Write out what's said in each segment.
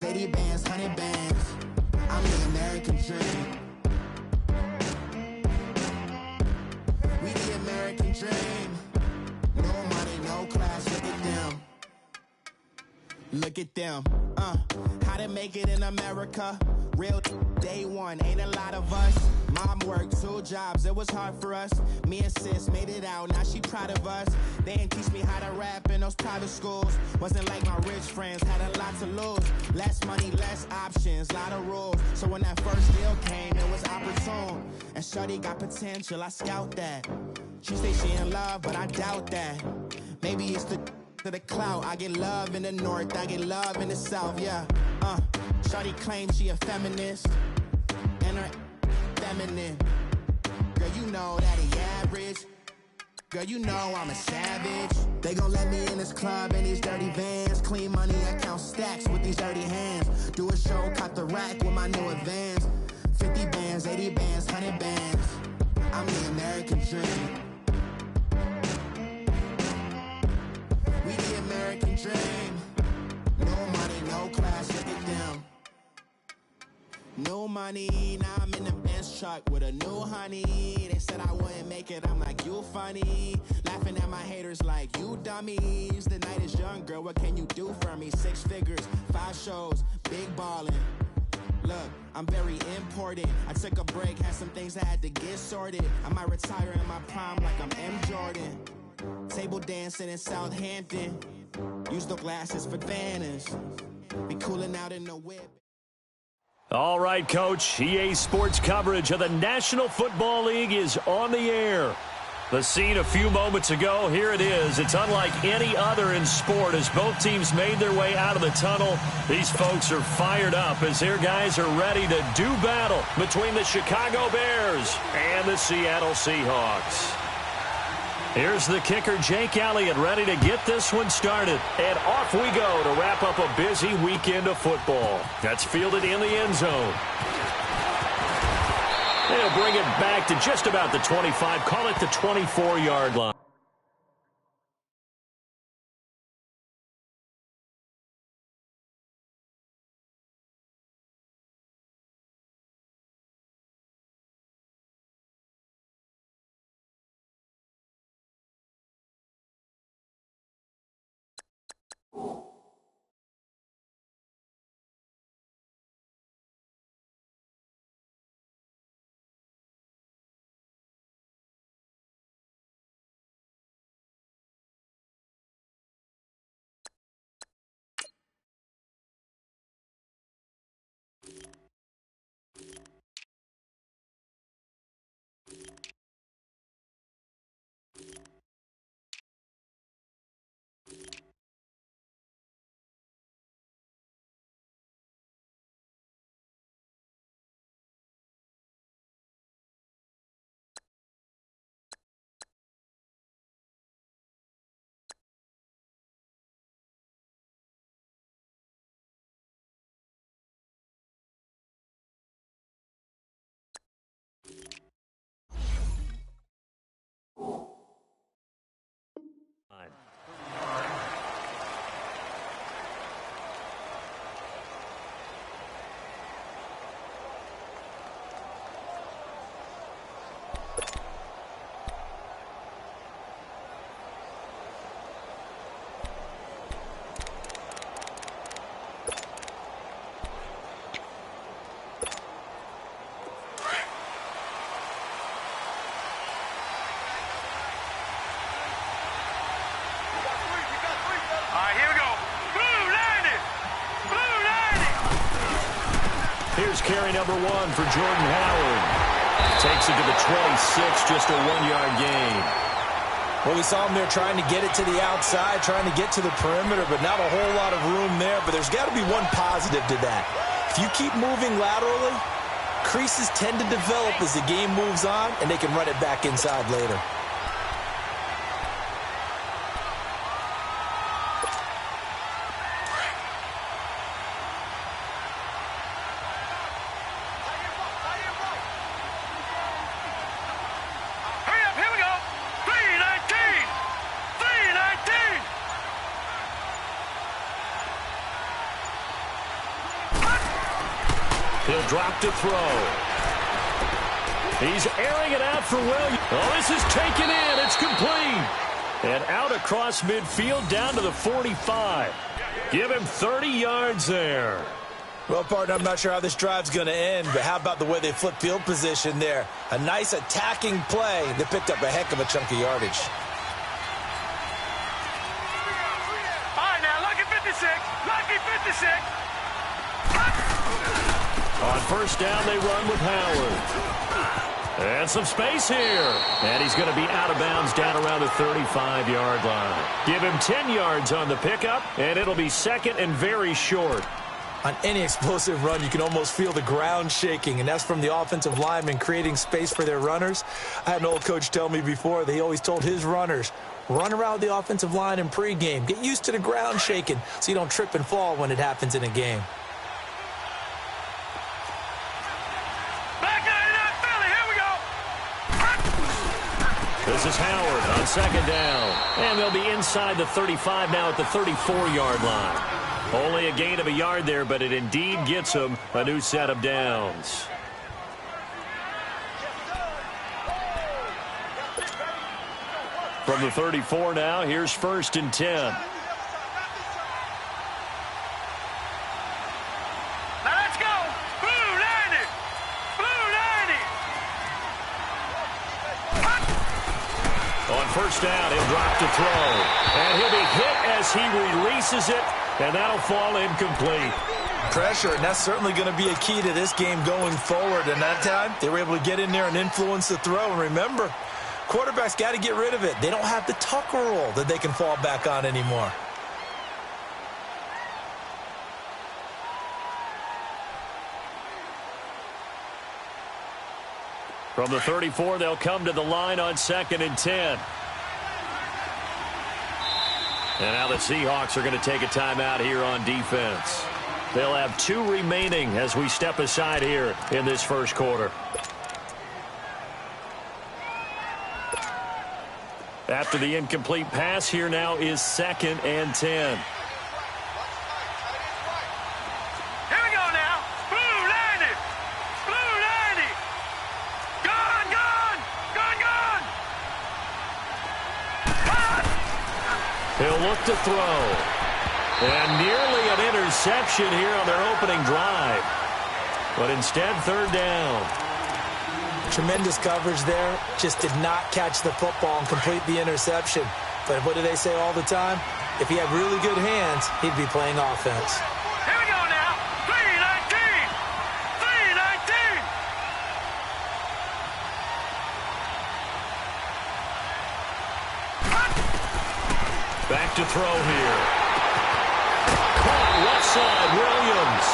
80 bands, 100 bands. I'm the American dream. We the American dream. No money, no class, look at them. Look at them. How to make it in America? Real day one, ain't a lot of us. Mom worked 2 jobs, it was hard for us. Me and sis made it out, now she proud of us. They didn't teach me how to rap in those private schools. Wasn't like my rich friends, had a lot to lose. Less money, less options, lot of rules. So when that first deal came, it was opportune. And shorty got potential, I scout that. She say she in love, but I doubt that. Maybe it's the clout. I get love in the north, I get love in the south, yeah. Shorty claims she a feminist, and her feminine. Girl, you know that he average. Girl, you know I'm a savage. They gon' let me in this club in these dirty vans. Clean money, I count stacks with these dirty hands. Do a show, caught the rack with my new advance. 50 bands, 80 bands, 100 bands. I'm the American dream. We the American dream. No money, no class, look at them. No money, now I'm in the Benz truck with a new honey. They said I wouldn't make it, I'm like, you funny. Laughing at my haters like, you dummies. The night is young, girl, what can you do for me? 6 figures, 5 shows, big ballin'. Look, I'm very important. I took a break, had some things I had to get sorted. I might retire in my prime like I'm M. Jordan. Table dancing in Southampton. Use the glasses for banners. Be cooling out in the whip. All right, Coach. EA Sports coverage of the National Football League is on the air. The scene a few moments ago, here it is. It's unlike any other in sport as both teams made their way out of the tunnel. These folks are fired up as their guys are ready to do battle between the Chicago Bears and the Seattle Seahawks. Here's the kicker, Jake Elliott, ready to get this one started. And off we go to wrap up a busy weekend of football. That's fielded in the end zone. They'll bring it back to just about the 25, call it the 24-yard line. Here's carry number 1 for Jordan Howard. Takes it to the 26, just a 1-yard gain. Well, we saw him there trying to get it to the outside, trying to get to the perimeter, but not a whole lot of room there. But there's got to be one positive to that. If you keep moving laterally, creases tend to develop as the game moves on, and they can run it back inside later. He'll drop to throw. He's airing it out for Williams. Oh, this is taken in. It's complete. And out across midfield down to the 45. Give him 30 yards there. Well, partner, I'm not sure how this drive's going to end, but how about the way they flip field position there? A nice attacking play that picked up a heck of a chunk of yardage. All right, now, lucky 56. Lucky 56. On first down, they run with Howard. And some space here. And he's going to be out of bounds down around the 35-yard line. Give him 10 yards on the pickup, and it'll be second and very short. On any explosive run, you can almost feel the ground shaking, and that's from the offensive linemen creating space for their runners. I had an old coach tell me before, they always told his runners, run around the offensive line in pregame. Get used to the ground shaking so you don't trip and fall when it happens in a game. This is Howard on second down. And they'll be inside the 35 now at the 34-yard line. Only a gain of a yard there, but it indeed gets them a new set of downs. From the 34 now, here's first and 10. First down, he'll drop to throw. And he'll be hit as he releases it, and that'll fall incomplete. Pressure, and that's certainly going to be a key to this game going forward. And that time, they were able to get in there and influence the throw. And remember, quarterbacks got to get rid of it. They don't have the Tucker roll that they can fall back on anymore. From the 34, they'll come to the line on second and 10. And now the Seahawks are going to take a timeout here on defense. They'll have 2 remaining as we step aside here in this first quarter. After the incomplete pass, here now is second and 10. He'll look to throw. And nearly an interception here on their opening drive. But instead, third down. Tremendous coverage there. Just did not catch the football and complete the interception. But what do they say all the time? If he had really good hands, he'd be playing offense. Here we go now. 3-19. 3-19. Back to throw here. Caught left side, Williams.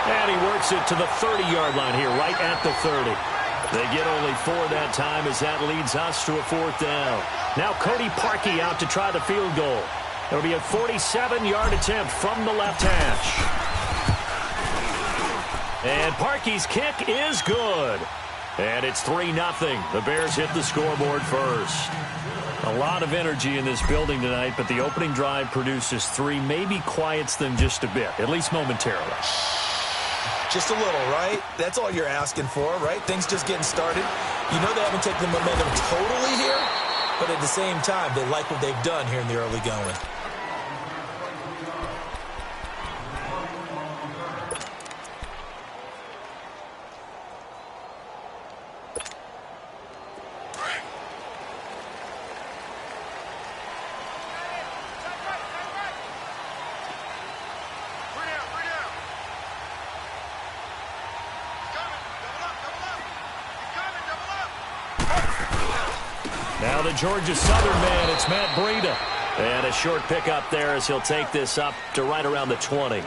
And he works it to the 30-yard line here, right at the 30. They get only 4 that time as that leads us to a fourth down. Now Cody Parkey out to try the field goal. It'll be a 47-yard attempt from the left hash. And Parkey's kick is good. And it's 3-0. The Bears hit the scoreboard first. A lot of energy in this building tonight, but the opening drive produces 3, maybe quiets them just a bit, at least momentarily. Just a little, right? That's all you're asking for, right? Things just getting started. You know they haven't taken the momentum totally here, but at the same time, they like what they've done here in the early going. Now the Georgia Southern man, it's Matt Breida. And a short pickup there as he'll take this up to right around the 20.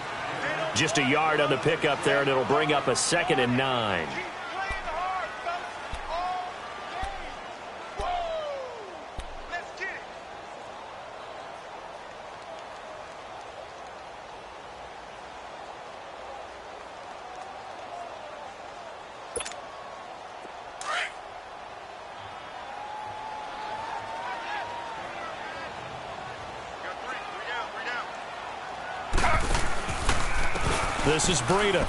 Just a yard on the pickup there, and it'll bring up a 2nd and 9. This is Breida.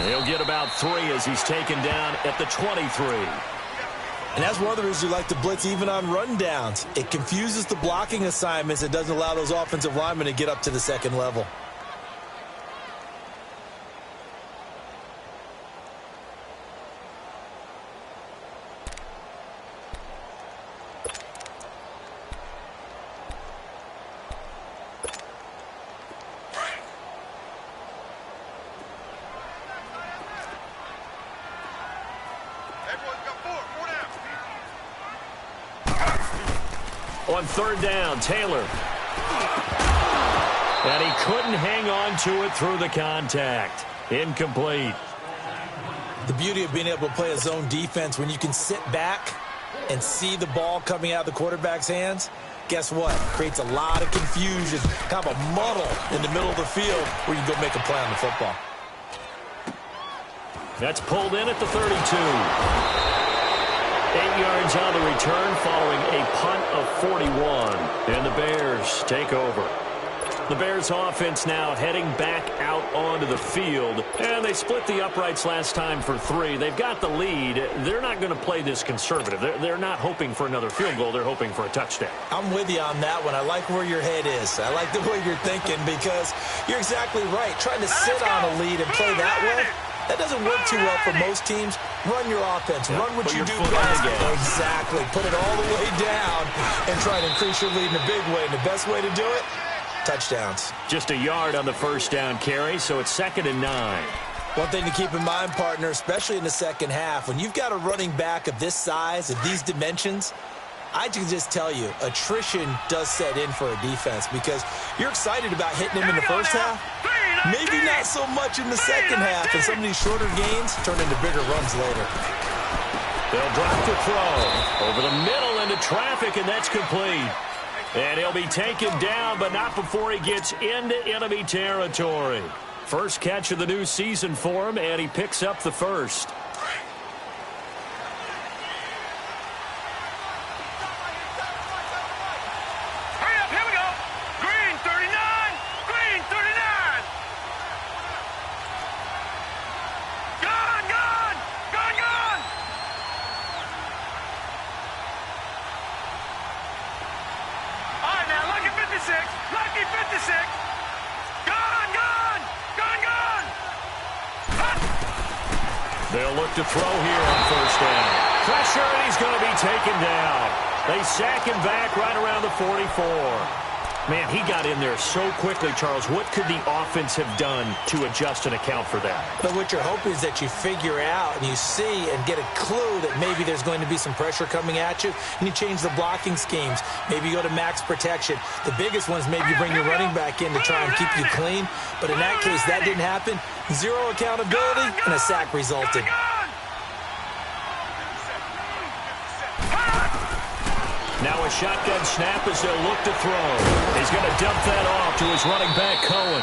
He'll get about 3 as he's taken down at the 23. And that's one of the reasons you like to blitz even on rundowns. It confuses the blocking assignments. It doesn't allow those offensive linemen to get up to the second level. On third down, Taylor. And he couldn't hang on to it through the contact. Incomplete. The beauty of being able to play a zone defense when you can sit back and see the ball coming out of the quarterback's hands, guess what? Creates a lot of confusion, kind of a muddle in the middle of the field where you can go make a play on the football. That's pulled in at the 32. 8 yards on the return following a punt of 41. And the Bears take over. The Bears offense now heading back out onto the field. And they split the uprights last time for 3. They've got the lead. They're not going to play this conservative. They're not hoping for another field goal. They're hoping for a touchdown. I'm with you on that one. I like where your head is. I like the way you're thinking because you're exactly right. Trying to sit on a lead and play that way, that doesn't work too well for most teams. Run your offense. Run what you do best. Exactly. Put it all the way down and try to increase your lead in a big way. And the best way to do it, touchdowns. Just a yard on the first down carry, so it's 2nd and 9. One thing to keep in mind, partner, especially in the second half, when you've got a running back of this size, of these dimensions, I can just tell you, attrition does set in for a defense because you're excited about hitting him in the first half. Maybe not so much in the second half, and some of these shorter gains turn into bigger runs later. They'll drop the throw over the middle into traffic, and that's complete. And he'll be taken down, but not before he gets into enemy territory. First catch of the new season for him, and he picks up the first. Lucky 56. Gone. They'll look to throw here on first down. Pressure, and he's going to be taken down. They sack him back right around the 44. Man, he got in there so quickly, Charles. What could the offense have done to adjust and account for that? But what you're hoping is that you figure out and you see and get a clue that maybe there's going to be some pressure coming at you, and you change the blocking schemes. Maybe you go to max protection. The biggest one is maybe you bring your running back in to try and keep you clean. But in that case, that didn't happen. Zero accountability, and a sack resulted. Now a shotgun snap as they'll look to throw. He's going to dump that off to his running back, Cohen.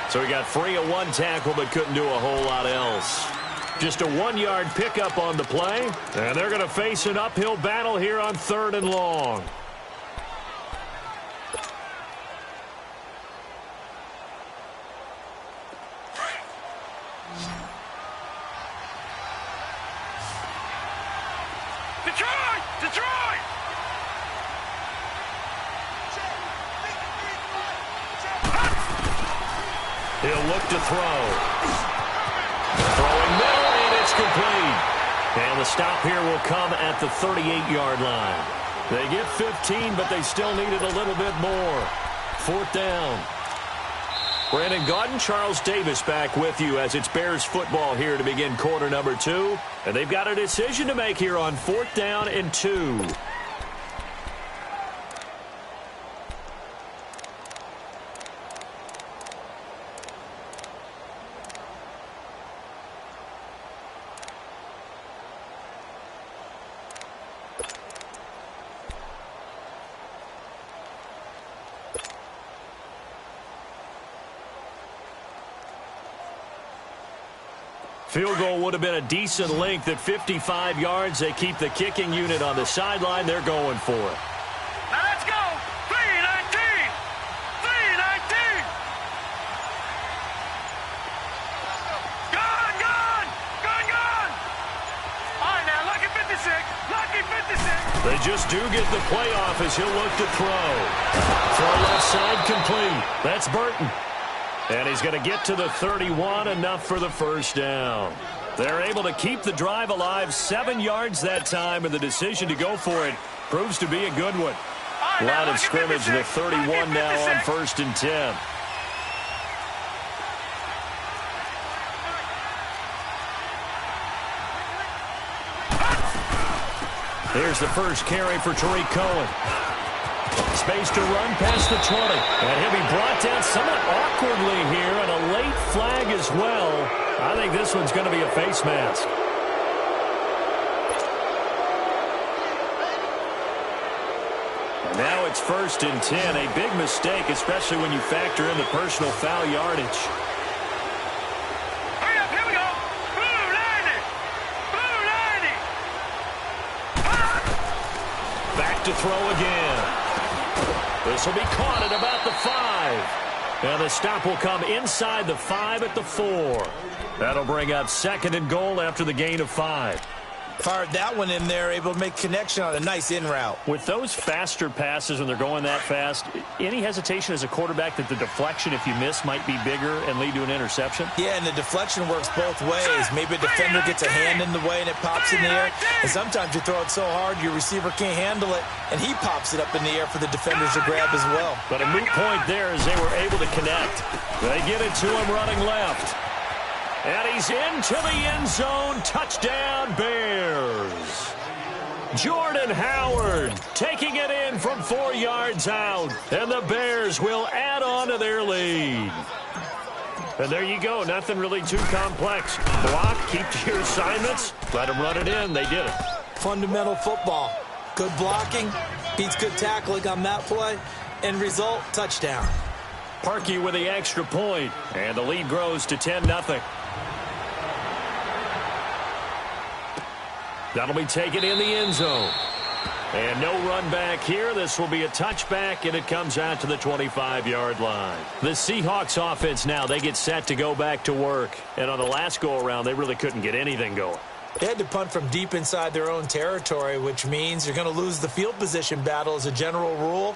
So he got free of one tackle but couldn't do a whole lot else. Just a 1-yard pickup on the play. And they're going to face an uphill battle here on 3rd and long. Detroit! He'll look to throw. Throwing middle, and it's complete. And the stop here will come at the 38-yard line. They get 15, but they still needed a little bit more. 4th down. Brandon Gaudin, Charles Davis back with you as it's Bears football here to begin quarter number 2. And they've got a decision to make here on 4th down and 2. Field goal would have been a decent length at 55 yards. They keep the kicking unit on the sideline. They're going for it. Now let's go. 3-19. 3-19. they just do get the playoff as he'll look to throw. Throw left side complete. That's Burton. And he's going to get to the 31, enough for the first down. They're able to keep the drive alive, 7 yards that time, and the decision to go for it proves to be a good one. Line of scrimmage, the 31 now on 1st and 10. Here's the first carry for Tariq Cohen. Space to run past the 20. And he'll be brought down somewhat awkwardly here, and a late flag as well. I think this one's going to be a face mask. And now it's 1st and 10. A big mistake, especially when you factor in the personal foul yardage. Hurry up, here we go. Blue 90. Blue 90. Back to throw again. This will be caught at about the 5. And the stop will come inside the 5 at the 4. That'll bring up 2nd and goal after the gain of 5. Fired that one in there, able to make connection on a nice in route. With those faster passes when they're going that fast, any hesitation as a quarterback that the deflection, if you miss, might be bigger and lead to an interception? Yeah, and the deflection works both ways. Maybe a defender gets a hand in the way and it pops in the air. And sometimes you throw it so hard your receiver can't handle it, and he pops it up in the air for the defenders to grab as well. But a moot point there as they were able to connect. They get it to him running left. And he's into the end zone. Touchdown, Bears. Jordan Howard taking it in from 4 yards out. And the Bears will add on to their lead. And there you go. Nothing really too complex. Block, keep to your assignments. Let them run it in. They did it. Fundamental football. Good blocking. Beats good tackling on that play. End result, touchdown. Parkey with the extra point. And the lead grows to 10-0. That'll be taken in the end zone. And no run back here. This will be a touchback, and it comes out to the 25-yard line. The Seahawks offense now, they get set to go back to work. And on the last go-around, they really couldn't get anything going. They had to punt from deep inside their own territory, which means you're going to lose the field position battle as a general rule.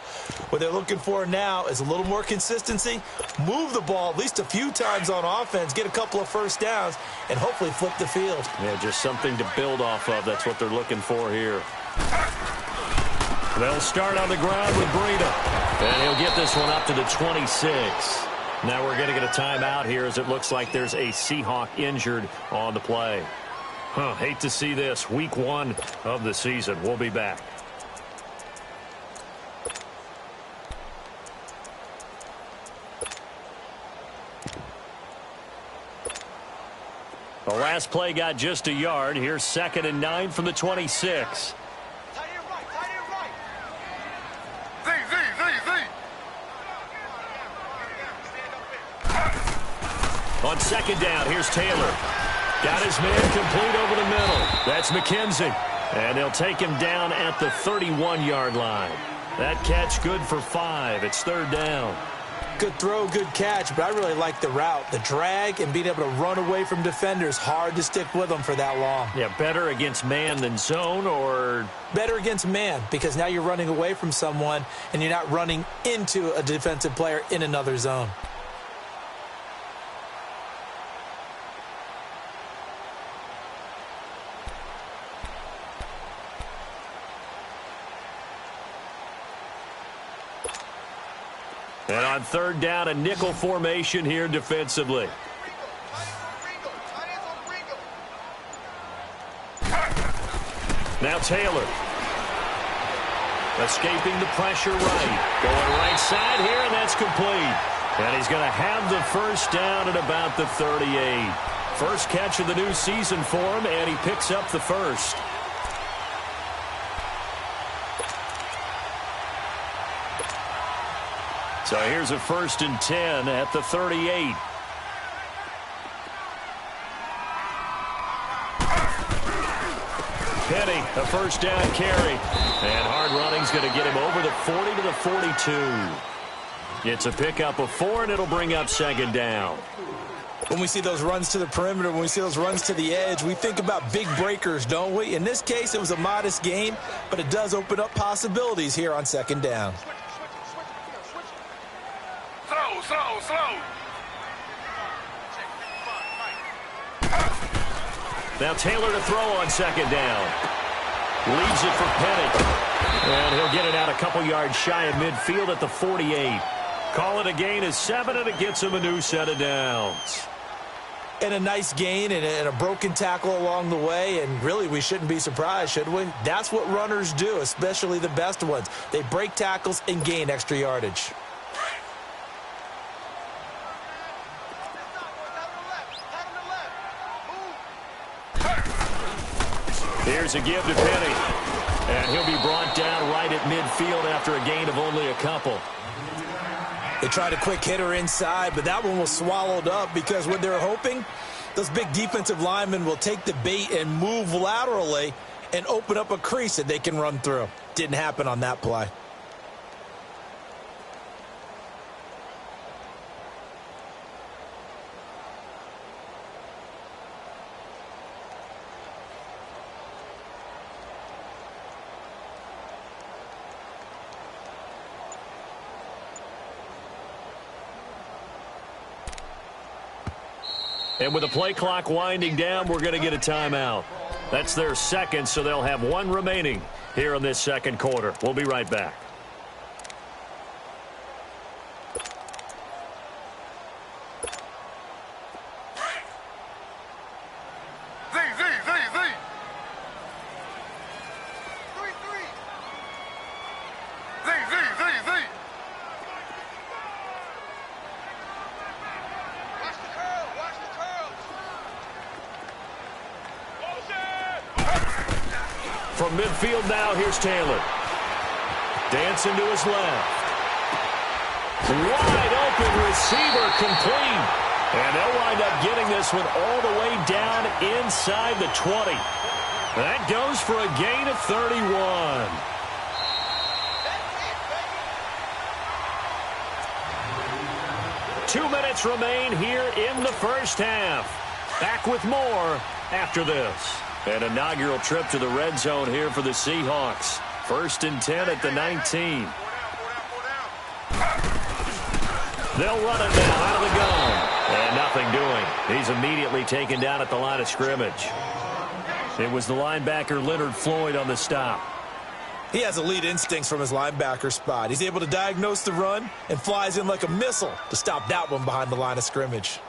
What they're looking for now is a little more consistency, move the ball at least a few times on offense, get a couple of first downs, and hopefully flip the field. Yeah, just something to build off of. That's what they're looking for here. They'll start on the ground with Breida. And he'll get this one up to the 26. Now we're going to get a timeout here as it looks like there's a Seahawk injured on the play. Hate to see this. Week 1 of the season. We'll be back. The last play got just a yard. Here's 2nd and 9 from the 26. Tight end right. Z. On 2nd down, here's Taylor. Got his man complete over the middle. That's McKenzie. And they'll take him down at the 31-yard line. That catch good for 5. It's 3rd down. Good throw, good catch, but I really like the route. The drag and being able to run away from defenders. Hard to stick with them for that long. Yeah, better against man than zone, or? Better against man, because now you're running away from someone and you're not running into a defensive player in another zone. And on 3rd down, a nickel formation here defensively. Now Taylor. Escaping the pressure right. Going right side here, and that's complete. And he's going to have the first down at about the 38. First catch of the new season for him, and he picks up the first. So here's a 1st and 10 at the 38. Penny, a first down carry. And hard running's going to get him over the 40 to the 42. It's a pickup of 4, and it'll bring up 2nd down. When we see those runs to the perimeter, when we see those runs to the edge, we think about big breakers, don't we? In this case, it was a modest gain, but it does open up possibilities here on second down. Slow. Now Taylor to throw on second down. Leaves it for Penny. And he'll get it out a couple yards shy of midfield at the 48. Call it a gain of 7, and it gets him a new set of downs. And a nice gain and a broken tackle along the way, and really we shouldn't be surprised, should we? That's what runners do, especially the best ones. They break tackles and gain extra yardage. Here's a give to Penny. And he'll be brought down right at midfield after a gain of only a couple. They tried a quick hitter inside, but that one was swallowed up because what they're hoping, those big defensive linemen will take the bait and move laterally and open up a crease that they can run through. Didn't happen on that play. And with the play clock winding down, we're going to get a timeout. That's their second, so they'll have one remaining here in this second quarter. We'll be right back. From midfield now, here's Taylor. Dancing to his left. Wide open receiver complete. And they'll wind up getting this one all the way down inside the 20. That goes for a gain of 31. Two minutes remain here in the first half. Back with more after this. An inaugural trip to the red zone here for the Seahawks. 1st and 10 at the 19. They'll run it now out of the gun. And nothing doing. He's immediately taken down at the line of scrimmage. It was the linebacker Leonard Floyd on the stop. He has elite instincts from his linebacker spot. He's able to diagnose the run and flies in like a missile to stop that one behind the line of scrimmage.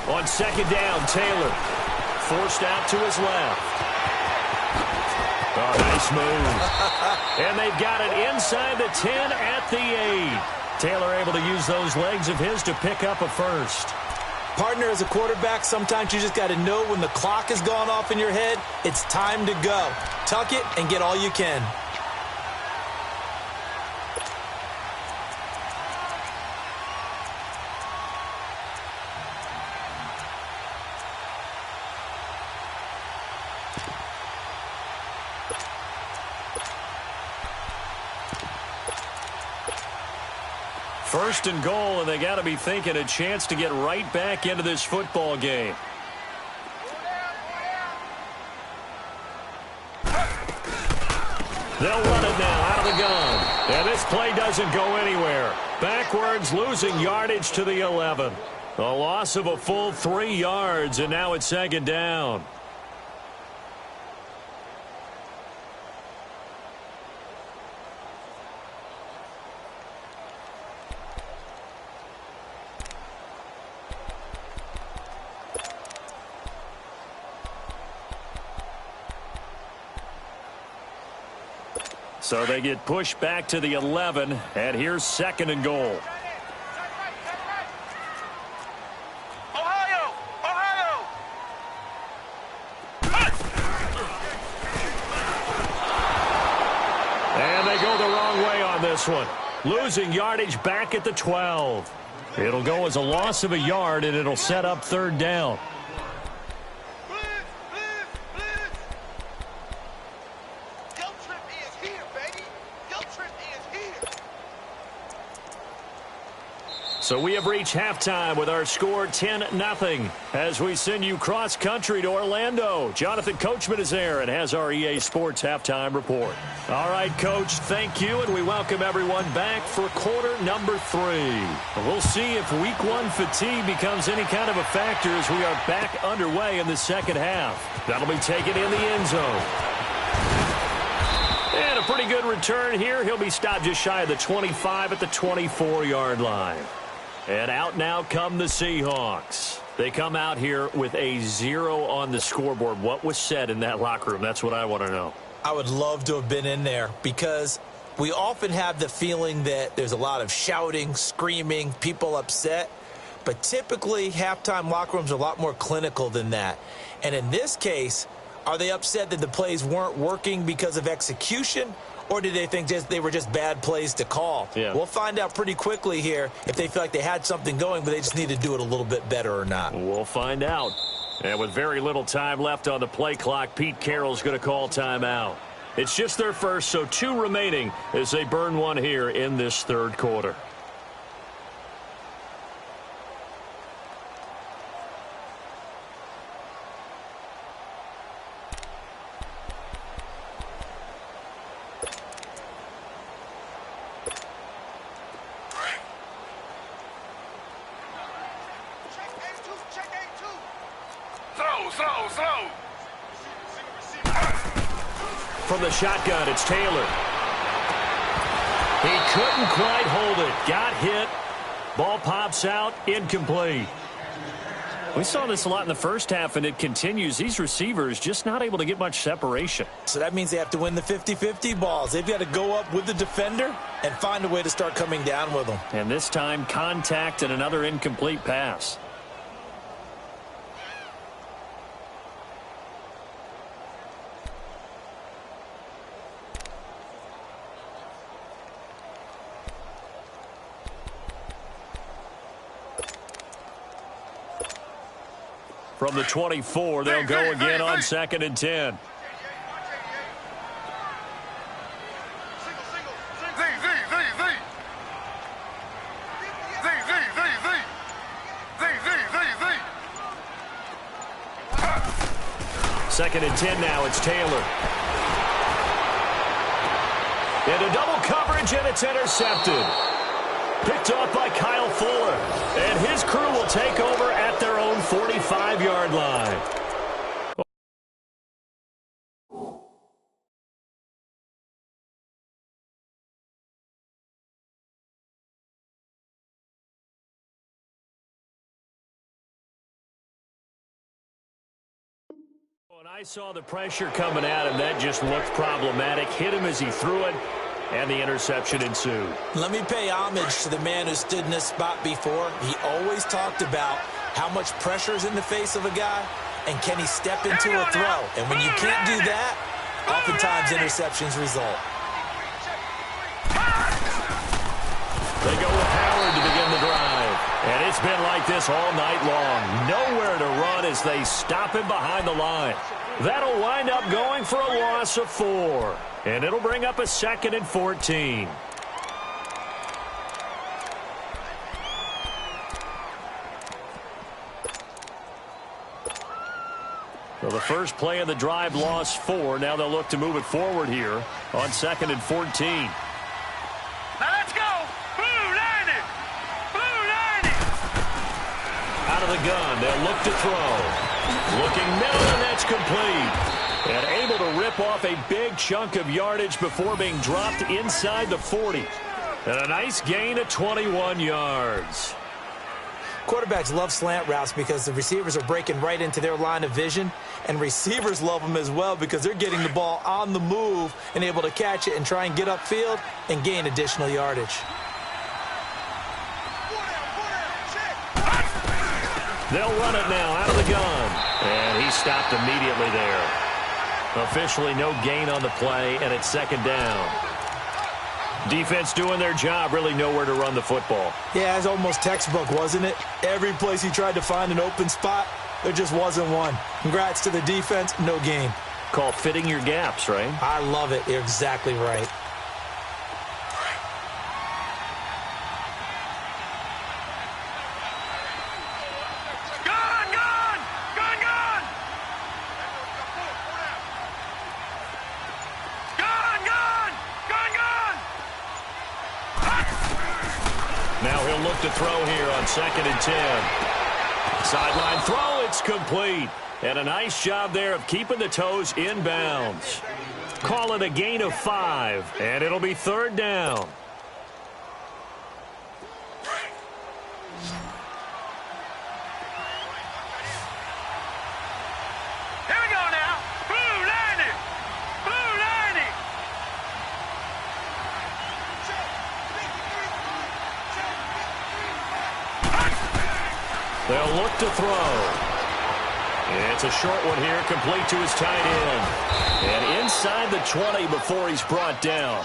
On second down, Taylor forced out to his left. Oh, nice move. And they've got it inside the 10 at the 8. Taylor able to use those legs of his to pick up a first. Partner, as a quarterback, sometimes you just got to know when the clock has gone off in your head, it's time to go. Tuck it and get all you can. First and goal, and they got to be thinking a chance to get right back into this football game. They'll run it now out of the gun. And this play doesn't go anywhere. Backwards, losing yardage to the 11. A loss of a full 3 yards, and now it's second down. So they get pushed back to the 11, and here's second and goal. this one. Losing yardage back at the 12. It'll go as a loss of a yard, and it'll set up third down. So we have reached halftime with our score 10-0 as we send you cross-country to Orlando. Jonathan Coachman is there and has our EA Sports halftime report. All right, Coach, thank you, and we welcome everyone back for quarter number 3. We'll see if week 1 fatigue becomes any kind of a factor as we are back underway in the second half. That'll be taken in the end zone. And a pretty good return here. He'll be stopped just shy of the 25 at the 24-yard line. And out now come the Seahawks. They come out here with a 0 on the scoreboard. What was said in that locker room? That's what I want to know. I would love to have been in there because we often have the feeling that there's a lot of shouting, screaming, people upset. But typically, halftime locker rooms are a lot more clinical than that. And in this case, are they upset that the plays weren't working because of execution? Or did they think they were just bad plays to call? Yeah. We'll find out pretty quickly here if they feel like they had something going, but they just need to do it a little bit better or not. We'll find out. And with very little time left on the play clock, Pete Carroll's going to call timeout. It's just their first, so 2 remaining as they burn one here in this third quarter. From the shotgun, it's Taylor. He couldn't quite hold it. Got hit. Ball pops out. Incomplete. We saw this a lot in the first half, and it continues. These receivers just not able to get much separation. So that means they have to win the 50-50 balls. They've got to go up with the defender and find a way to start coming down with them. And this time, contact and another incomplete pass. From the 24, they'll go again on 2nd and 10. Second and 10 now, it's Taylor. Into double coverage, and it's intercepted. Picked off by Kyle Fuller. And his crew will take over at their own 45-yard line. When I saw the pressure coming at him, that just looked problematic. Hit him as he threw it. And the interception ensued. Let me pay homage to the man who stood in this spot before. He always talked about how much pressure is in the face of a guy, and can he step into a throw. And when you can't do that, oftentimes interceptions result. They go with Howard to begin the drive. And it's been like this all night long. Nowhere to run as they stop him behind the line. That'll wind up going for a loss of 4. And it'll bring up a 2nd and 14. So the first play of the drive lost 4. Now they'll look to move it forward here on 2nd and 14. Now let's go. Blue 90. Blue 90. Out of the gun, they'll look to throw. Looking middle, and that's complete. And able to rip off a big chunk of yardage before being dropped inside the 40. And a nice gain of 21 yards. Quarterbacks love slant routes because the receivers are breaking right into their line of vision. And receivers love them as well because they're getting the ball on the move and able to catch it and try and get upfield and gain additional yardage. They'll run it now out of the gun. And he stopped immediately there. Officially no gain on the play, and it's 2nd down. Defense doing their job, really nowhere to run the football. Yeah, it's almost textbook, wasn't it? Every place he tried to find an open spot, there just wasn't one. Congrats to the defense, no gain. Call fitting your gaps, right? I love it. You're exactly right. Now he'll look to throw here on 2nd and 10. Sideline throw, it's complete. And a nice job there of keeping the toes in bounds. Call it a gain of 5, and it'll be 3rd down. Here we go now. Blue 90. Blue 90. They'll look to throw. It's a short one here, complete to his tight end. And inside the 20 before he's brought down.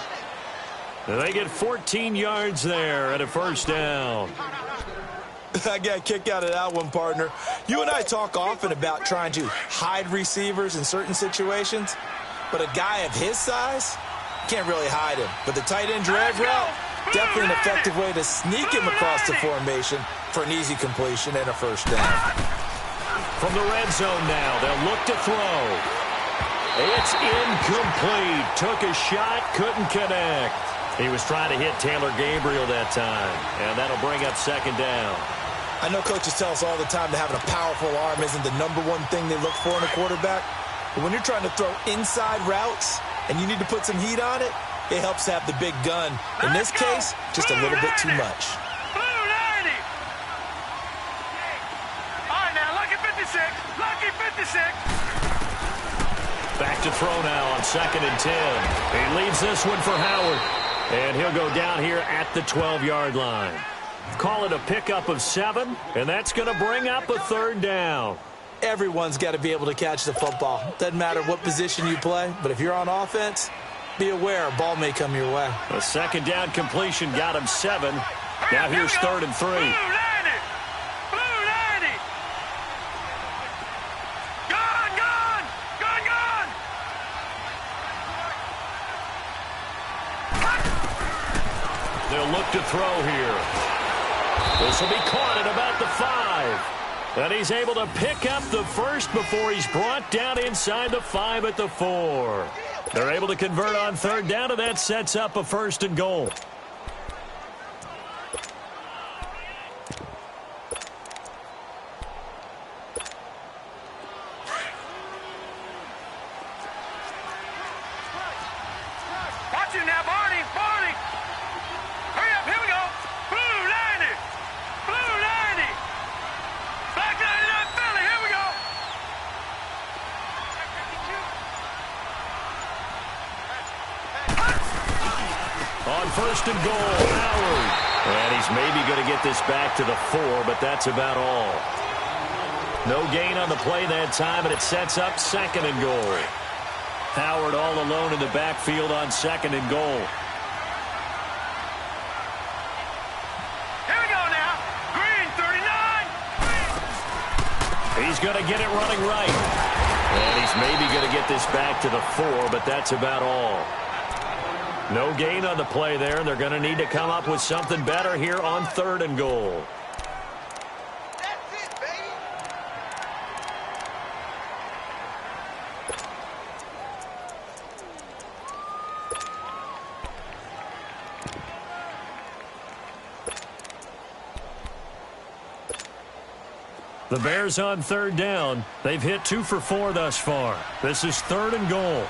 They get 14 yards there and a 1st down. I got a kick out of that one, partner. You and I talk often about trying to hide receivers in certain situations, but a guy of his size can't really hide him. But the tight end drag route, definitely an effective way to sneak him across the formation for an easy completion and a 1st down. From the red zone now, they'll look to throw. It's incomplete. Took a shot, couldn't connect. He was trying to hit Taylor Gabriel that time, and that'll bring up 2nd down. I know coaches tell us all the time that having a powerful arm isn't the #1 thing they look for in a quarterback. But when you're trying to throw inside routes and you need to put some heat on it, it helps to have the big gun. In this case, just a little bit too much. Lucky 56. Back to throw now on 2nd and 10. He leaves this one for Howard. And he'll go down here at the 12-yard line. Call it a pickup of 7, and that's going to bring up a 3rd down. Everyone's got to be able to catch the football. Doesn't matter what position you play, but if you're on offense, be aware a ball may come your way. A 2nd down completion got him 7. Now here's 3rd and 3. They'll look to throw here. This will be caught at about the 5. And he's able to pick up the 1st before he's brought down inside the 5 at the 4. They're able to convert on 3rd down, and that sets up a 1st and goal. Watch it now, Barney. Hurry up, here we go. Blue 90. Blue 90. Black 99 Philly, here we go. On 1st and goal, Howard. And he's maybe going to get this back to the 4, but that's about all. No gain on the play that time, and it sets up 2nd and goal. Howard all alone in the backfield on 2nd and goal. He's going to get it running right. And he's maybe going to get this back to the 4, but that's about all. No gain on the play there, and they're going to need to come up with something better here on 3rd and goal. That's it, baby. The Bears on 3rd down. They've hit 2 for 4 thus far. This is 3rd and goal.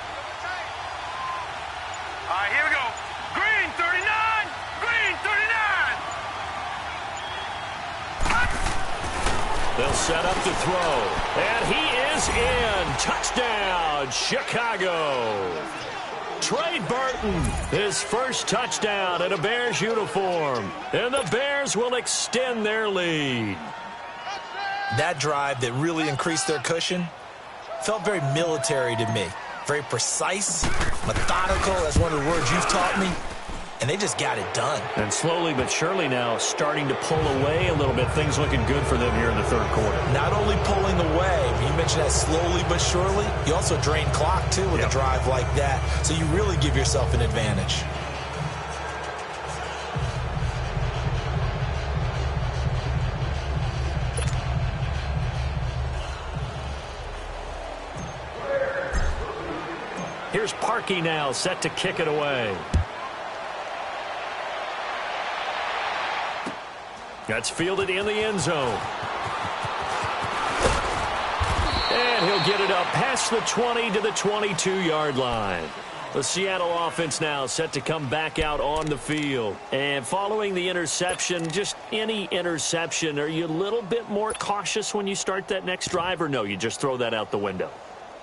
All right, here we go. Green 39. Green 39. They'll set up to throw. And he is in. Touchdown, Chicago. Trey Burton, his 1st touchdown in a Bears uniform. And the Bears will extend their lead. That drive that really increased their cushion felt very military to me. Very precise, methodical, that's one of the words you've taught me. and they just got it done. And slowly but surely now starting to pull away a little bit. Things looking good for them here in the third quarter. Not only pulling away, you mentioned that slowly but surely, you also drain clock, too, with a drive like that. So you really give yourself an advantage. Here's Parkey now, set to kick it away. That's fielded in the end zone. And he'll get it up past the 20 to the 22-yard line. The Seattle offense now set to come back out on the field. And following the interception, just any interception, are you a little bit more cautious when you start that next drive, or no, you just throw that out the window?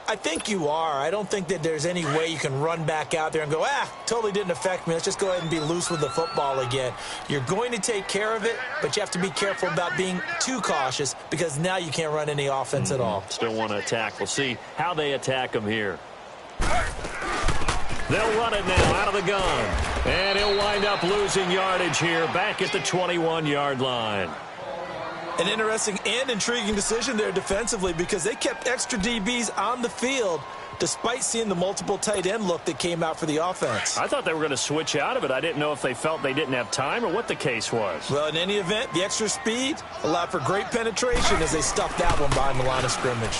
I think you are. I don't think that there's any way you can run back out there and go, totally didn't affect me. Let's just go ahead and be loose with the football again. You're going to take care of it, but you have to be careful about being too cautious because now you can't run any offense at all. Still want to attack. We'll see how they attack him here. They'll run it now out of the gun. And he'll wind up losing yardage here back at the 21-yard line. An interesting and intriguing decision there defensively because they kept extra DBs on the field despite seeing the multiple tight end look that came out for the offense. I thought they were going to switch out of it. I didn't know if they felt they didn't have time or what the case was. Well, in any event, the extra speed allowed for great penetration as they stuffed that one behind the line of scrimmage.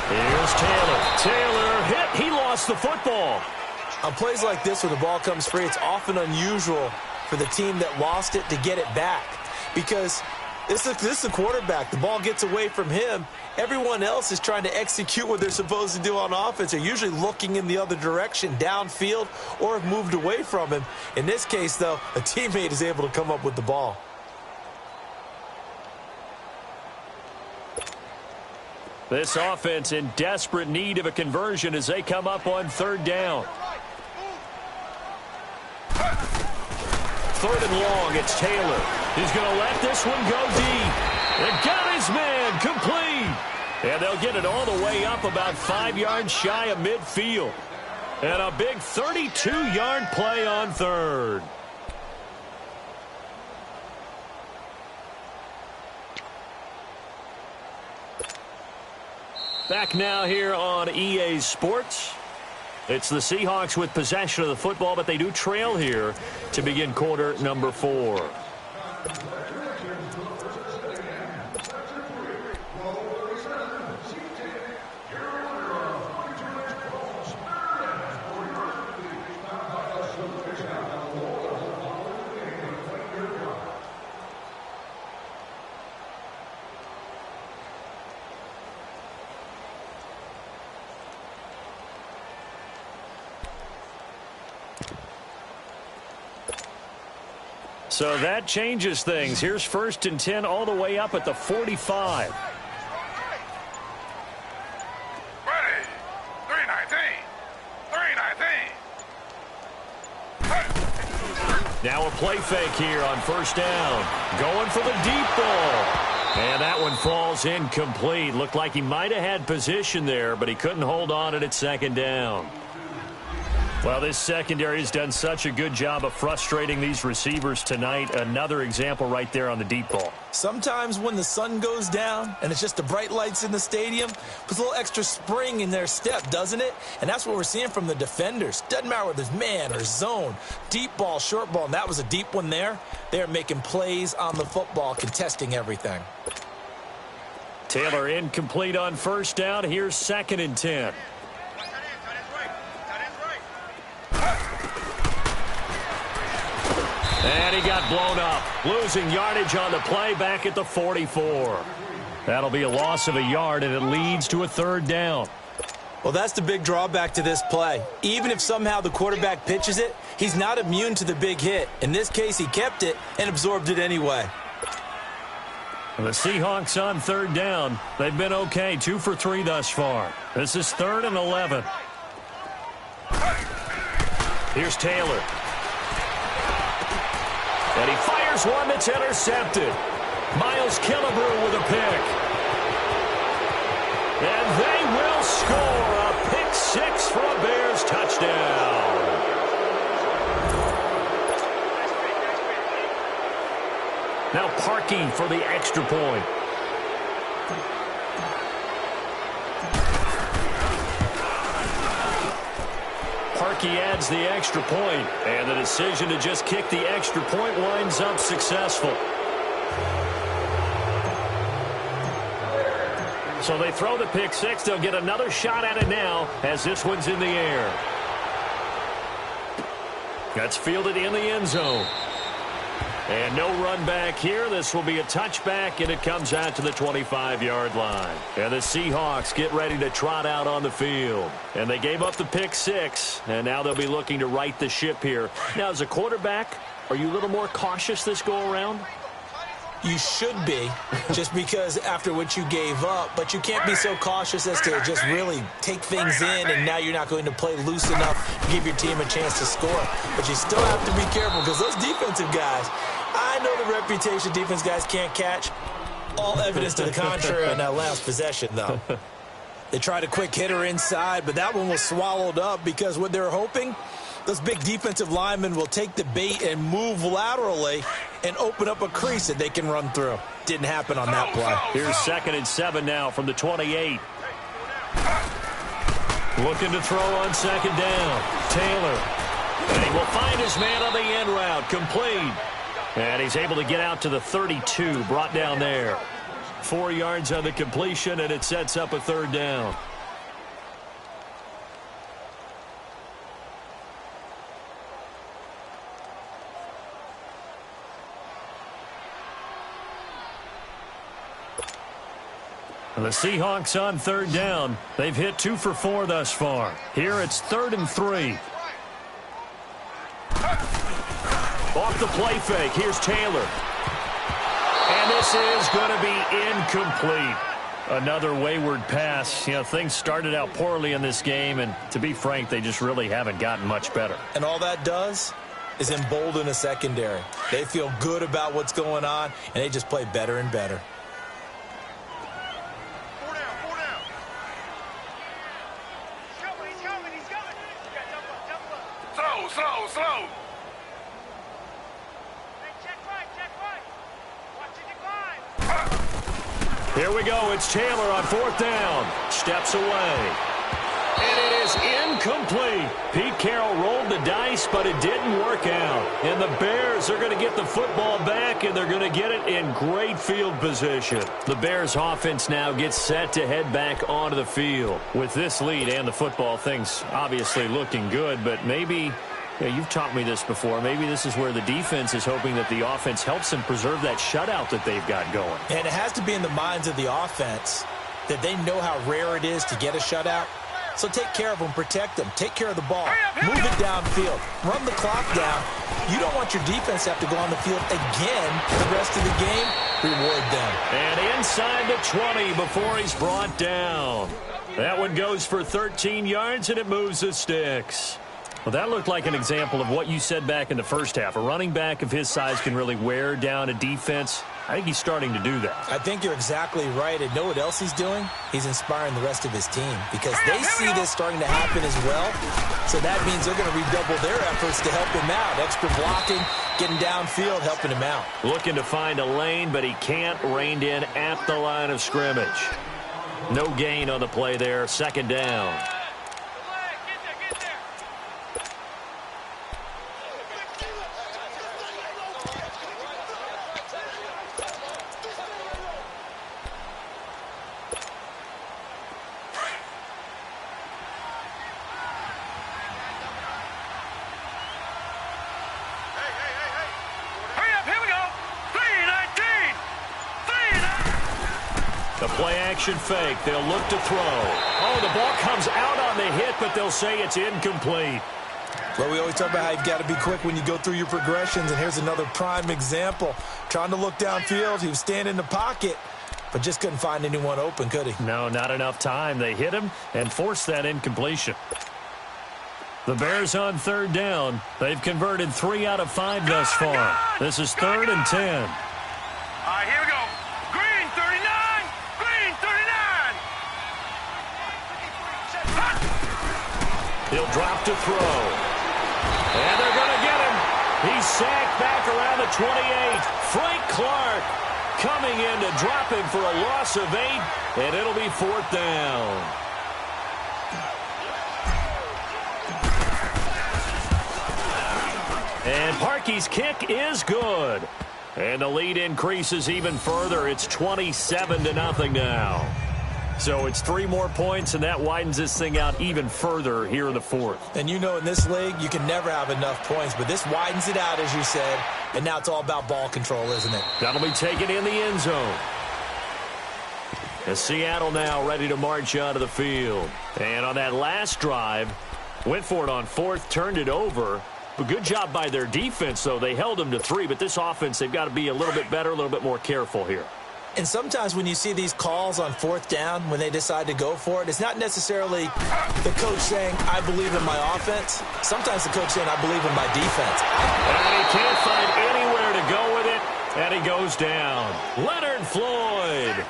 Here's Taylor. Taylor hit. He lost the football. On plays like this where the ball comes free, it's often unusual for the team that lost it to get it back because this is the quarterback. The ball gets away from him. Everyone else is trying to execute what they're supposed to do on offense. They're usually looking in the other direction, downfield, or have moved away from him. In this case, though, a teammate is able to come up with the ball. This offense in desperate need of a conversion as they come up on third down. Third and long, it's Taylor. He's going to let this one go deep. They got his man complete. And they'll get it all the way up about 5 yards shy of midfield. And a big 32-yard play on third. Back now here on EA Sports. It's the Seahawks with possession of the football, but they do trail here to begin quarter number 4. So that changes things. Here's 1st and 10 all the way up at the 45. Ready. 319. 319. Now a play fake here on 1st down. Going for the deep ball. And that one falls incomplete. Looked like he might have had position there, but he couldn't hold on at 2nd down. Well, this secondary has done such a good job of frustrating these receivers tonight. Another example right there on the deep ball. Sometimes when the sun goes down and it's just the bright lights in the stadium, puts a little extra spring in their step, doesn't it? And that's what we're seeing from the defenders. Doesn't matter whether it's man or zone, deep ball, short ball, and that was a deep one there. They're making plays on the football, contesting everything. Taylor incomplete on 1st down. Here's 2nd and 10. And he got blown up, losing yardage on the play back at the 44. That'll be a loss of a yard, and it leads to a 3rd down. Well, that's the big drawback to this play. Even if somehow the quarterback pitches it, he's not immune to the big hit. In this case, he kept it and absorbed it anyway. The Seahawks on 3rd down. They've been okay, 2 for 3 thus far. This is 3rd and 11. Here's Taylor. And he fires one that's intercepted. Miles Killebrew with a pick. And they will score a pick 6 for a Bears touchdown. Parkey for the extra point. Parkey adds the extra point, and the decision to just kick the extra point winds up successful. So they throw the pick six. They'll get another shot at it now as this one's in the air. That's fielded in the end zone. And no run back here. This will be a touchback, and it comes out to the 25-yard line. And the Seahawks get ready to trot out on the field. And they gave up the pick six, and now they'll be looking to right the ship here. Now, as a quarterback, are you a little more cautious this go-around? You should be, just because after what you gave up, but you can't be so cautious as to just really take things in, and now you're not going to play loose enough to give your team a chance to score. But you still have to be careful, because those defensive guys, I know the reputation defense guys can't catch. All evidence to the contrary on that last possession, though. They tried a quick hitter inside, but that one was swallowed up because what they're hoping, those big defensive linemen will take the bait and move laterally and open up a crease that they can run through. Didn't happen on that play. Here's 2nd and 7 now from the 28. Looking to throw on 2nd down. Taylor. And he will find his man on the end route. Complete. And he's able to get out to the 32. Brought down there. 4 yards on the completion, and it sets up a 3rd down. The Seahawks on 3rd down. They've hit 2 for 4 thus far. Here it's 3rd and 3. Off the play fake. Here's Taylor. And this is going to be incomplete. Another wayward pass. You know, things started out poorly in this game, and to be frank, they just really haven't gotten much better. And all that does is embolden a secondary. They feel good about what's going on, and they just play better and better. Slow. Here we go. It's Taylor on 4th down. Steps away. And it is incomplete. Pete Carroll rolled the dice, but it didn't work out. And the Bears are going to get the football back, and they're going to get it in great field position. The Bears offense now gets set to head back onto the field. With this lead and the football, things obviously looking good, but maybe... Yeah, you've taught me this before. Maybe this is where the defense is hoping that the offense helps them preserve that shutout that they've got going. And it has to be in the minds of the offense that they know how rare it is to get a shutout. So take care of them, protect them, take care of the ball, move it downfield, run the clock down. You don't want your defense to have to go on the field again the rest of the game. Reward them. And inside the 20 before he's brought down. That one goes for 13 yards, and it moves the sticks. Well, that looked like an example of what you said back in the first half. A running back of his size can really wear down a defense. I think he's starting to do that. I think you're exactly right. And know what else he's doing? He's inspiring the rest of his team because they see this starting to happen as well. So that means they're going to redouble their efforts to help him out. Extra blocking, getting downfield, helping him out. Looking to find a lane, but he can't. Reined in at the line of scrimmage. No gain on the play there. 2nd down. The play-action fake. They'll look to throw. Oh, the ball comes out on the hit, but they'll say it's incomplete. Well, we always talk about how you've got to be quick when you go through your progressions, and here's another prime example. Trying to look downfield, he was standing in the pocket, but just couldn't find anyone open, could he? No, not enough time. They hit him and forced that incompletion. The Bears on 3rd down. They've converted 3 out of 5 thus far. This is 3rd and 10. All right, here we go. Green 39. Green 39. He'll drop to throw. And they're going to get him. He's he's sacked back around the 28. Frank Clark coming in to drop him for a loss of 8, and it'll be 4th down. And Parkey's kick is good. And the lead increases even further. It's 27-0 now. So it's 3 more points, and that widens this thing out even further here in the 4th. And you know in this league, you can never have enough points, but this widens it out, as you said, and now it's all about ball control, isn't it? That'll be taken in the end zone. As Seattle now ready to march onto the field. And on that last drive, went for it on 4th, turned it over. But good job by their defense, though. They held them to 3, but this offense, they've got to be a little bit better, a little bit more careful here. And sometimes when you see these calls on 4th down, when they decide to go for it, it's not necessarily the coach saying, I believe in my offense. Sometimes the coach saying, I believe in my defense. And he can't find anywhere to go with it, and he goes down. Leonard Floyd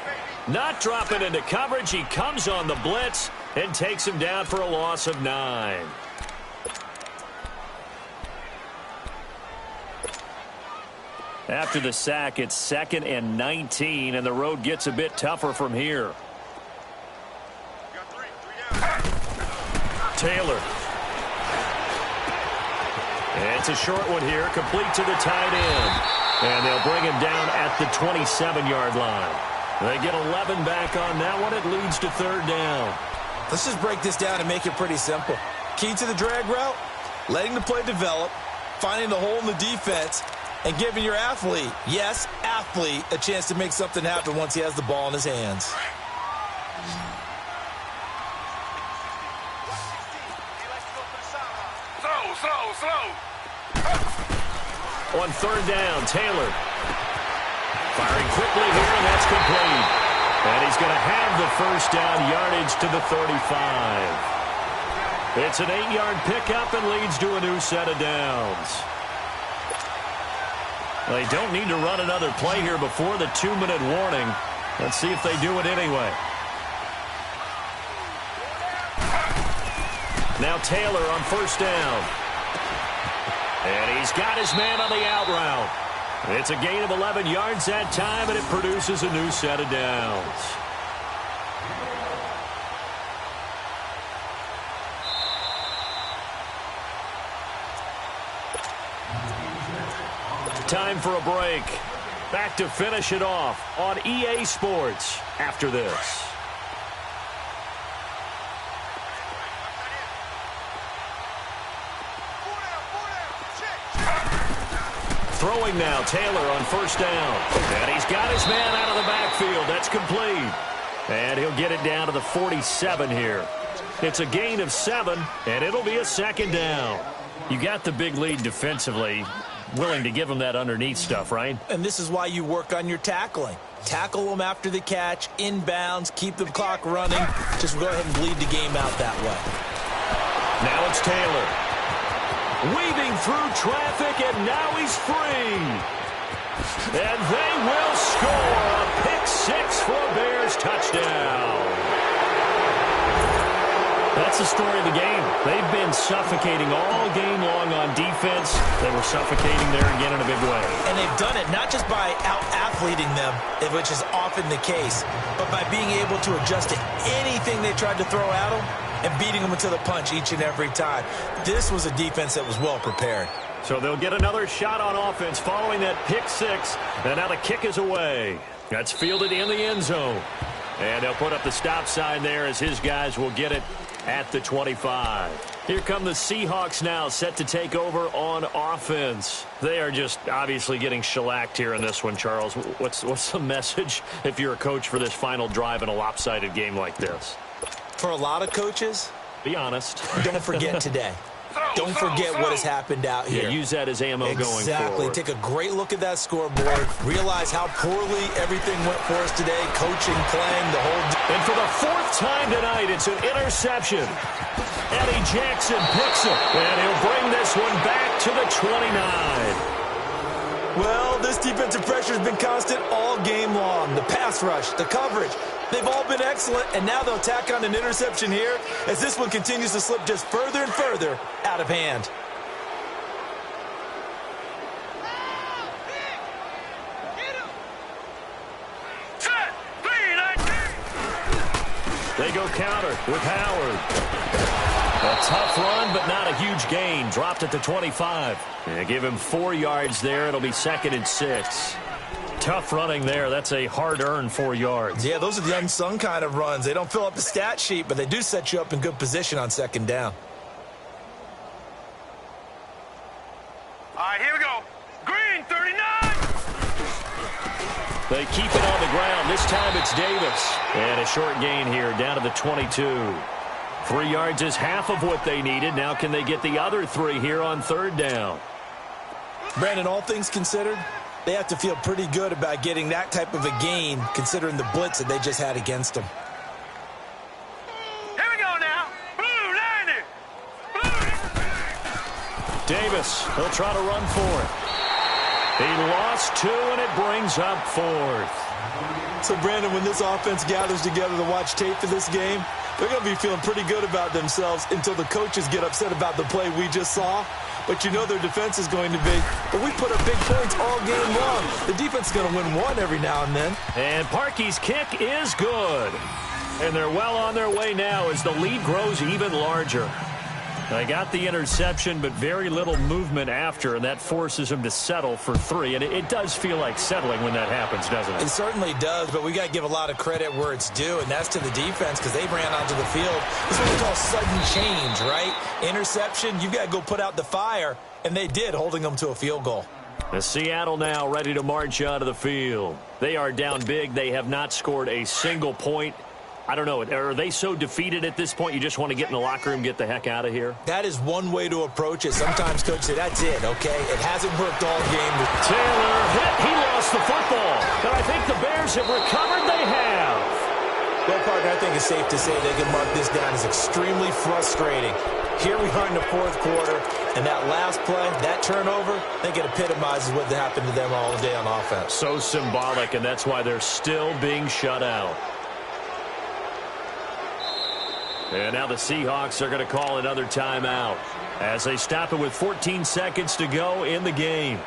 not dropping into coverage. He comes on the blitz and takes him down for a loss of 9. After the sack, it's 2nd and 19, and the road gets a bit tougher from here. Taylor. It's a short one here, complete to the tight end. And they'll bring him down at the 27-yard line. They get 11 back on that one. It leads to 3rd down. Let's just break this down and make it pretty simple. Key to the drag route, letting the play develop, finding the hole in the defense, and giving your athlete, yes, athlete, a chance to make something happen once he has the ball in his hands. Slow. On 3rd down, Taylor. Firing quickly here, and that's complete. And he's going to have the 1st down yardage to the 35. It's an 8-yard pickup and leads to a new set of downs. They don't need to run another play here before the 2-minute warning. Let's see if they do it anyway. Now Taylor on 1st down. And he's got his man on the out route. It's a gain of 11 yards that time, and it produces a new set of downs. Time for a break. Back to finish it off on EA Sports after this. Throwing now, Taylor on 1st down. And he's got his man out of the backfield. That's complete. And he'll get it down to the 47 here. It's a gain of 7, and it'll be a 2nd down. You got the big lead defensively. Willing to give them that underneath stuff, right? And this is why you work on your tackling. Tackle them after the catch, inbounds, keep the clock running. Just go ahead and bleed the game out that way. Now it's Taylor. Weaving through traffic, and now he's free. And they will score a pick-6 for a Bears touchdown. That's the story of the game. They've been suffocating all game long on defense. They were suffocating there again in a big way. And they've done it not just by out-athleting them, which is often the case, but by being able to adjust to anything they tried to throw at them and beating them to the punch each and every time. This was a defense that was well prepared. So they'll get another shot on offense following that pick-6. And now the kick is away. That's fielded in the end zone. And they'll put up the stop sign there as his guys will get it at the 25. Here come the Seahawks now, set to take over on offense. They are just obviously getting shellacked here in this one, Charles. What's the message if you're a coach for this final drive in a lopsided game like this? For a lot of coaches, be honest. Don't forget today. Don't forget what has happened out here. Yeah, use that as ammo going forward. Exactly. Take a great look at that scoreboard. Realize how poorly everything went for us today. Coaching, playing, the whole... And for the 4th time tonight, it's an interception. Eddie Jackson picks it. And he'll bring this one back to the 29. Well, this defensive pressure has been constant all game long. The pass rush, the coverage, they've all been excellent, and now they'll tack on an interception here as this one continues to slip just further and further out of hand. They go counter with Howard. A tough run, but not a huge gain. Dropped at the 25. And give him 4 yards there. It'll be 2nd and 6. Tough running there. That's a hard-earned 4 yards. Yeah, those are the unsung kind of runs. They don't fill up the stat sheet, but they do set you up in good position on 2nd down. All right, here we go. Green, 39. They keep it on the ground. This time it's Davis. And a short gain here down to the 22. 3 yards is half of what they needed. Now can they get the other 3 here on 3rd down? Brandon, all things considered, they have to feel pretty good about getting that type of a gain considering the blitz that they just had against them. Here we go now. Blue, 90. Blue. Davis, he'll try to run for it. He lost 2, and it brings up 4th. So, Brandon, when this offense gathers together to watch tape for this game, they're going to be feeling pretty good about themselves until the coaches get upset about the play we just saw. But you know their defense is going to be, but we put up big points all game long. The defense is going to win one every now and then. And Parkey's kick is good. And they're well on their way now as the lead grows even larger. They got the interception, but very little movement after, and that forces them to settle for 3. And it does feel like settling when that happens, doesn't it? It certainly does, but we got to give a lot of credit where it's due, and that's to the defense because they ran onto the field. This is what we call sudden change, right? Interception, you've got to go put out the fire, and they did, holding them to a field goal. The Seattle now ready to march onto the field. They are down big. They have not scored a single point. I don't know. Are they so defeated at this point you just want to get in the locker room, get the heck out of here? That is one way to approach it. Sometimes coaches say, that's it, okay? It hasn't worked all game. Taylor hit. He lost the football. But I think the Bears have recovered. They have. Well, partner, I think it's safe to say they can mark this down as extremely frustrating. Here we are in the 4th quarter, and that last play, that turnover, I think it epitomizes what happened to them all day on offense. So symbolic, and that's why they're still being shut out. And now the Seahawks are going to call another timeout as they stop it with 14 seconds to go in the game.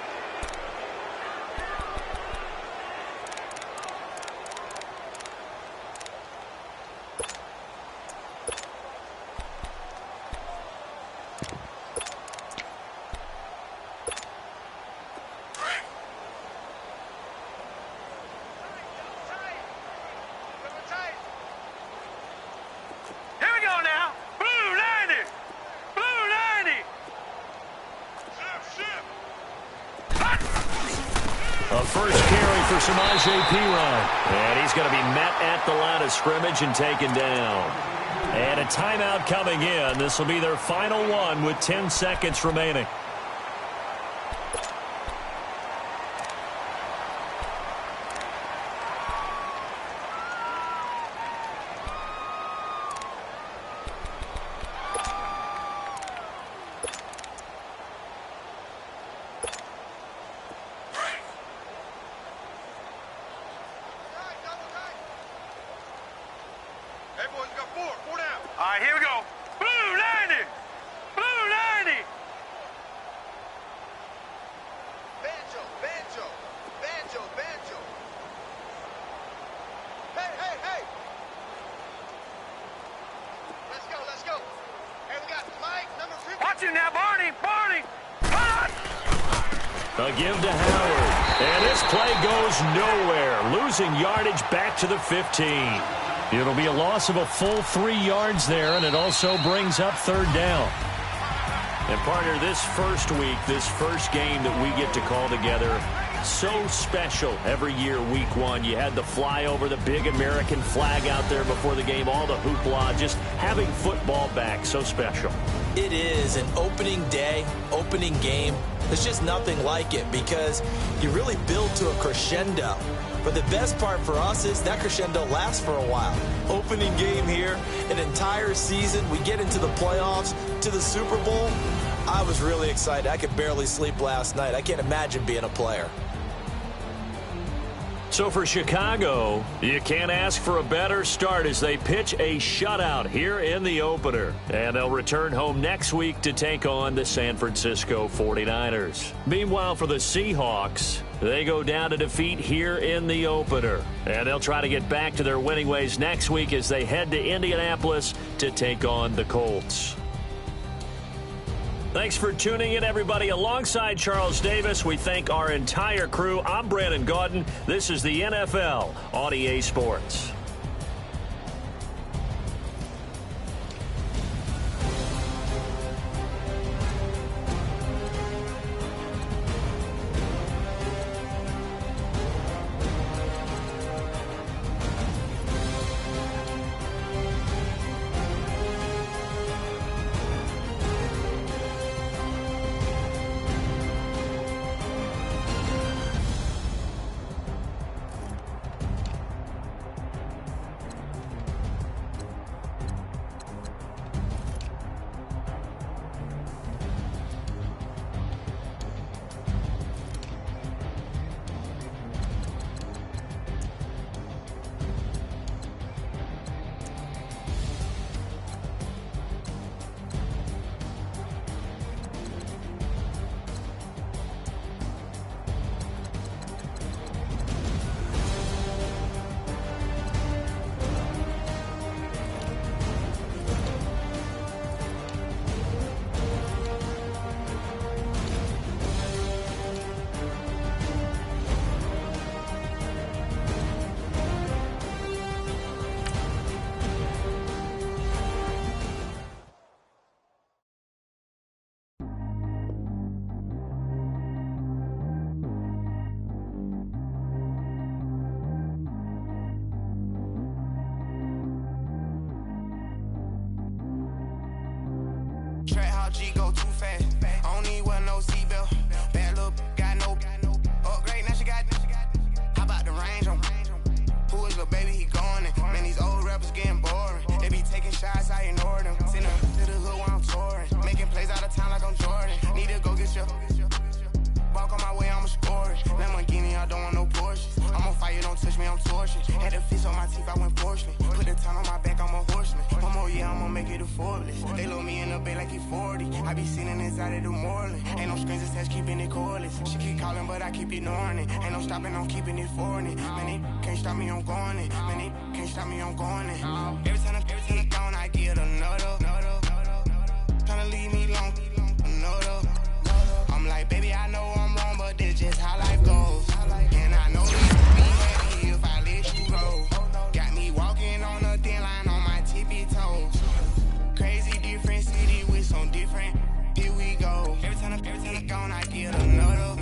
And he's going to be met at the line of scrimmage and taken down. And a timeout coming in. This will be their final one with 10 seconds remaining. A give to Howard. And this play goes nowhere. Losing yardage back to the 15. It'll be a loss of a full 3 yards there, and it also brings up 3rd down. And, partner, this first week, this first game that we get to call together, so special every year, week 1. You had the flyover, the big American flag out there before the game, all the hoopla, just having football back, so special. It is an opening day, opening game. There's just nothing like it because you really build to a crescendo. But the best part for us is that crescendo lasts for a while. Opening game here, an entire season. We get into the playoffs, to the Super Bowl. I was really excited. I could barely sleep last night. I can't imagine being a player. So for Chicago, you can't ask for a better start as they pitch a shutout here in the opener. And they'll return home next week to take on the San Francisco 49ers. Meanwhile, for the Seahawks, they go down to defeat here in the opener. And they'll try to get back to their winning ways next week as they head to Indianapolis to take on the Colts. Thanks for tuning in, everybody. Alongside Charles Davis, we thank our entire crew. I'm Brandon Gaudin. This is the NFL on EA Sports. Track how G go too fast. I don't need wear no seatbelt. Bad little got no upgrade. Now she got. How about the range on? Who is little baby? He going in. Man, these old rappers getting boring. They be taking shots, I ignore them. Send them to the hood while I'm touring. Making plays out of town like I'm Jordan. Need to go get your. Walk on my way, I'ma score it. Lamborghini, I don't want no Porsches. I'm on fire, don't touch me, I'm torching. Had the fish on my teeth, I went porcelain. Put the time on my back, I'm a horseman. One more year, I'ma make it a Forbes. They load me in the bay like he 40. I be sitting inside of the Moreland. Ain't no screens attached, keeping it cordless. She keep calling, but I keep ignoring it. Ain't no stopping, I'm keeping it foreign it. Man, they can't stop me, I'm going it. Man, they can't stop me, I'm going it. Every time I gone, I get another. Tryna leave me long, another. I'm like, baby, I know I'm wrong, but this just how life goes. And I know you be happy if I let you go. Got me walking on a thin line on my tippy toes. Crazy different city with some different. Here we go. Every time I gone, I get another.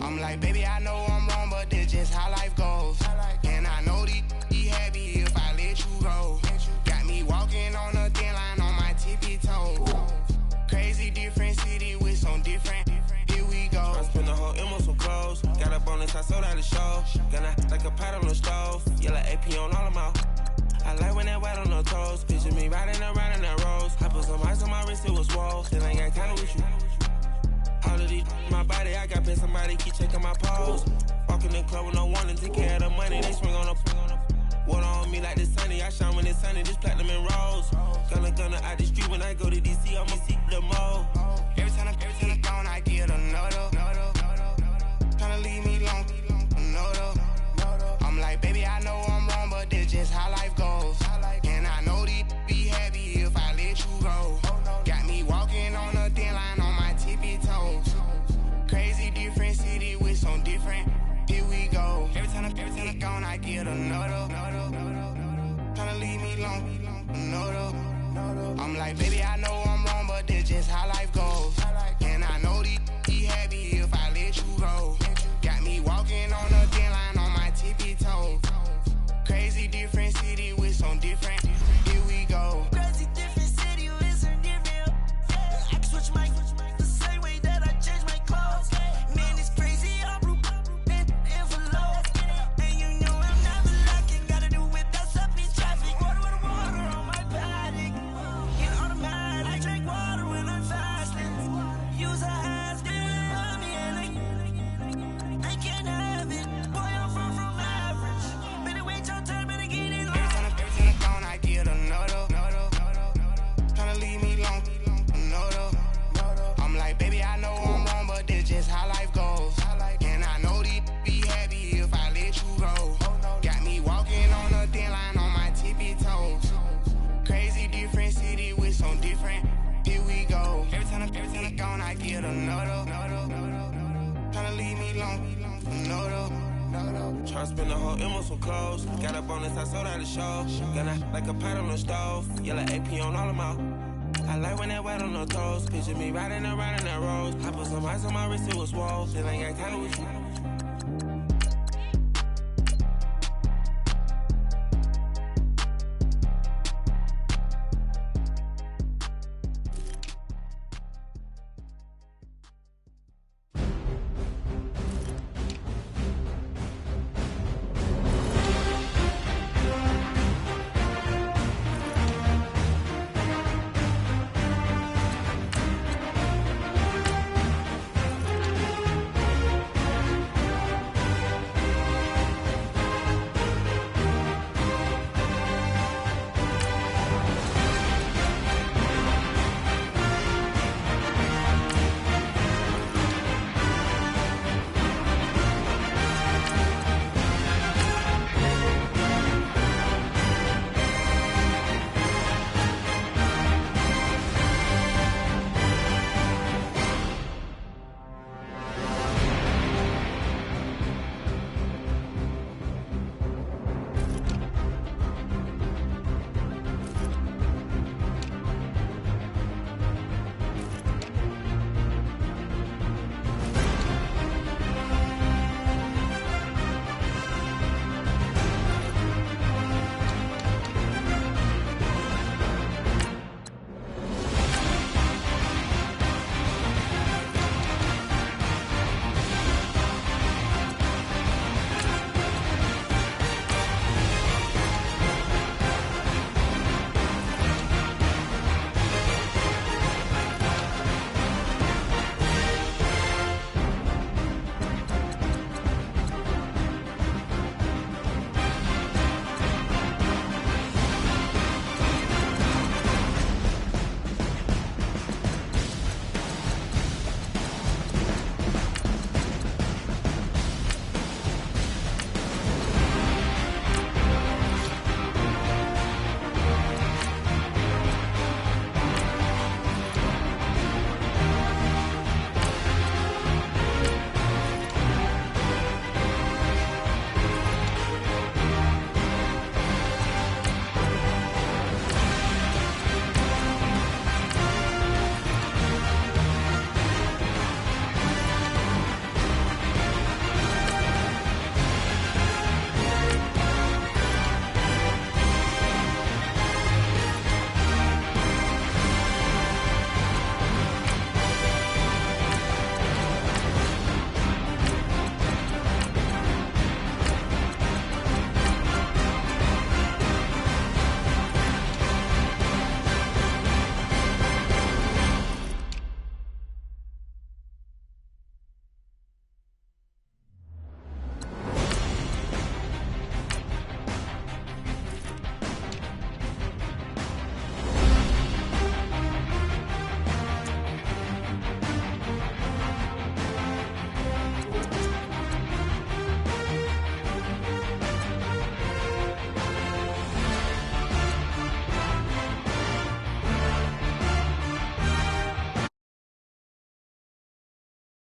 I'm like, baby, I know I'm wrong, but this just how life goes. And I know these be happy if I let you go. Got me walking on a thin line on my tippy toes. Crazy different city with some different. Here we go. I spent the whole M on some clothes. Got a bonus, I sold out the show. Gonna like a pot on the stove. Yellow AP on all of my. I like when that wet on the toes. Picture me riding around in that rose. I put some ice on my wrist, it was swole. Still ain't got time with you. All of these, my body, I got paid somebody keep checking my pose. Walking in the club with no warning, take care of the money. They swing on the water on me like the sunny. I shine when it's sunny, just platinum and rose. Gonna out the street when I go to DC, I'ma see the mo. Every time I gone, I get another. Tryna leave me long, another. I'm like, baby, I know I'm wrong, but this just how life goes. And I know these be happy if I let you go. Got me walking on a thin line on my tippy toes. Crazy different city with some different. Here we go. Every time I gone, I get another. Tryna leave me long, another. I'm like, baby, I know I'm wrong, but this just how life goes. And I know these be happy if I let you go. Got me walking on a thin line on my tippy toes. Crazy different city with some different. Here we go. Crazy different city with some different. I can switch my the same way that I change my clothes. Man, it's crazy. I'm envelope. And you know I'm never lacking. Gotta do it, that's up in traffic. Water on my body. In automatic. I drink water when I'm fast. Tryna spend the whole M on some clothes. Got a bonus, I sold out the show. Gonna like a pot on the stove. Yellow AP on all of my. I like when that wet on the toes. Picture me riding around in that rose. I put some ice on my wrist, it was swole. Still ain't got time with you.